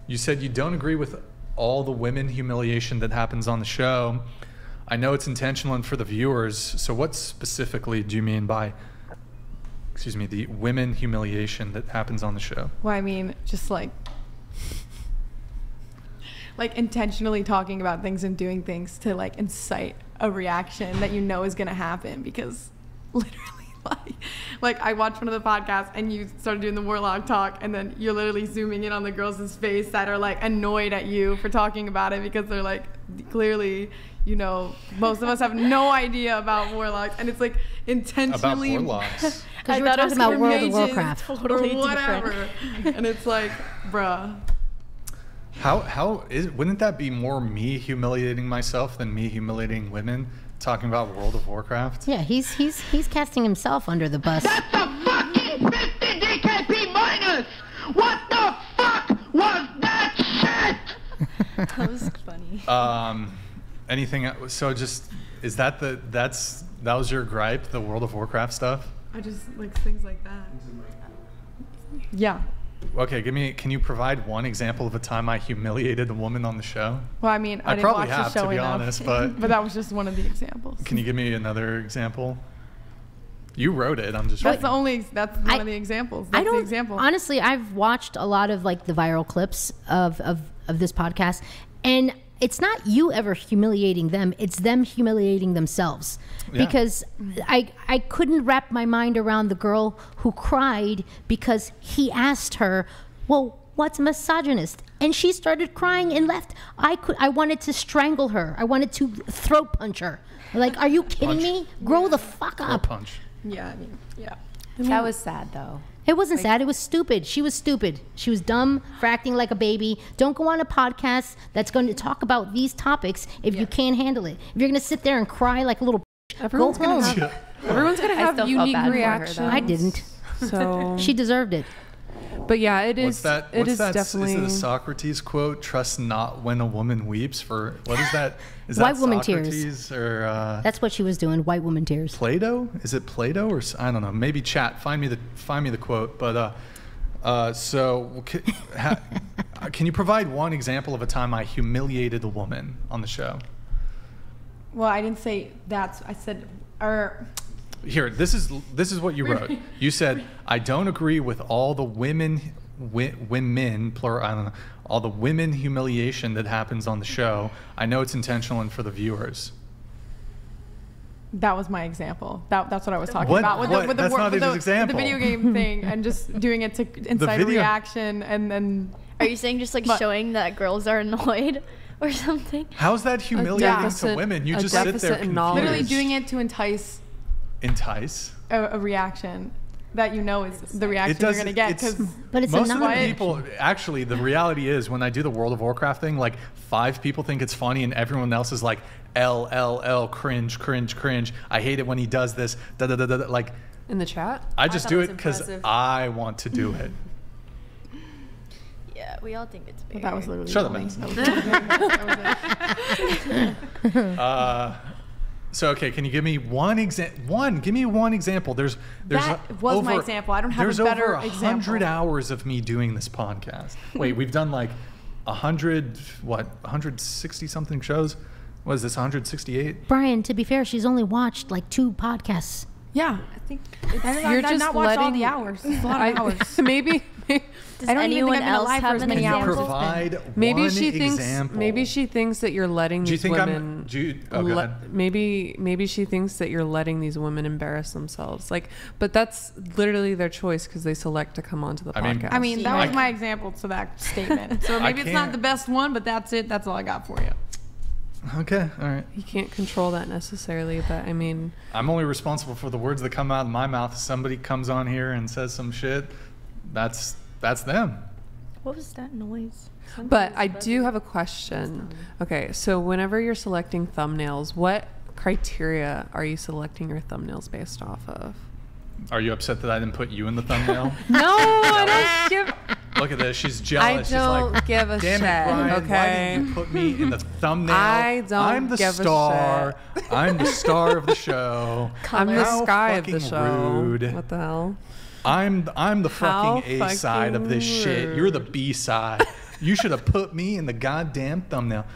You said you don't agree with all the women humiliation that happens on the show. I know it's intentional and for the viewers. So what specifically do you mean by, the women humiliation that happens on the show? Well, I mean, just like intentionally talking about things and doing things to like incite a reaction that you know is going to happen, because literally like I watched one of the podcasts and you started doing the Warlock talk, and then you're literally zooming in on the girls' face that are like annoyed at you for talking about it, because they're like, clearly, you know, most of us have no idea about Warlocks, and it's like intentionally about Warlocks. Because you were talking about World of Warcraft. Totally or whatever. And it's like, bruh. Wouldn't that be more me humiliating myself than me humiliating women talking about World of Warcraft? Yeah, he's casting himself under the bus. That's a fucking 50 DKP minus! What the fuck was that shit? That was funny. Anything? So just that was your gripe, the World of Warcraft stuff? I just like things like that. Yeah. Okay, can you provide one example of a time I humiliated a woman on the show? Well, I mean, I didn't probably watch have, the show to be enough, honest, but that was just one of the examples. Can you give me another example? You wrote it. I'm just. That's one of the examples. That's the example. Honestly, I've watched a lot of like the viral clips of this podcast, and it's not you ever humiliating them, it's them humiliating themselves. Yeah. Because I couldn't wrap my mind around the girl who cried because he asked her, well, what's misogynist? And she started crying and left. I wanted to strangle her. I wanted to throat punch her. Like, are you kidding me? Grow the fuck up. Punch. Yeah, I mean, yeah. That was sad, though. It wasn't sad. It was stupid. She was stupid. She was dumb for acting like a baby. Don't go on a podcast that's going to talk about these topics if you can't handle it. If you're going to sit there and cry like a little everyone's go home. Everyone's going to have unique reactions. I didn't. So she deserved it. But yeah, it is. What's that? Definitely. Is it a Socrates quote? Trust not when a woman weeps. For what is that? Is White that woman Socrates tears. Or that's what she was doing. White woman tears. Plato? Is it Plato or I don't know? Maybe chat. Find me the quote. But can you provide one example of a time I humiliated a woman on the show? Well, I didn't say that. I said, Here, this is what you wrote. You said, I don't agree with all the women, plural, I don't know, all the women humiliation that happens on the show. I know it's intentional and for the viewers. That was my example. That's what I was talking about. With the video game thing and just doing it to incite a reaction and then... Are you saying just like showing that girls are annoyed? Or something? How's that humiliating to women? You just sit there confused. Literally doing it to entice a reaction that you know is the reaction you're going to get. But it's most of the people, actually, the reality is when I do the World of Warcraft thing, like 5 people think it's funny and everyone else is like, LLL, cringe, cringe, cringe. I hate it when he does this, da da da da. Like in the chat? I just do it because I want to do it. Yeah, we all think it's weird. That was literally Shut up. So okay, can you give me one example? Give me one example. There's that was my example. I don't have a better example. There's over 100 hours of me doing this podcast. Wait, we've done like 160 something shows. What is this? 168? Brian, to be fair, she's only watched like 2 podcasts. Yeah, I think you're just not watched all the hours. It's a lot of hours. Maybe. Does anyone else have an example? Provide maybe one she thinks. example. Maybe she thinks that you're letting these women. Go ahead. Maybe she thinks that you're letting these women embarrass themselves. Like, but that's literally their choice because they select to come onto the podcast. I mean, that was my example to that statement. So maybe it's not the best one, but that's it. That's all I got for you. Okay, all right. You can't control that necessarily, but I mean, I'm only responsible for the words that come out of my mouth. If somebody comes on here and says some shit, that's them. What was that noise? But I do have a question. Okay, so whenever you're selecting thumbnails, what criteria are you selecting your thumbnails based off of? Are you upset that I didn't put you in the thumbnail? No, I don't give... Look at this. She's jealous. I don't She's like, give a damn shit. It, Brian, okay. Why didn't you put me in the thumbnail? I'm the star. I'm the star of the show. I'm the sky of the show. Rude. What the hell? I'm the fucking A side of this shit. You're the B side. You should have put me in the goddamn thumbnail.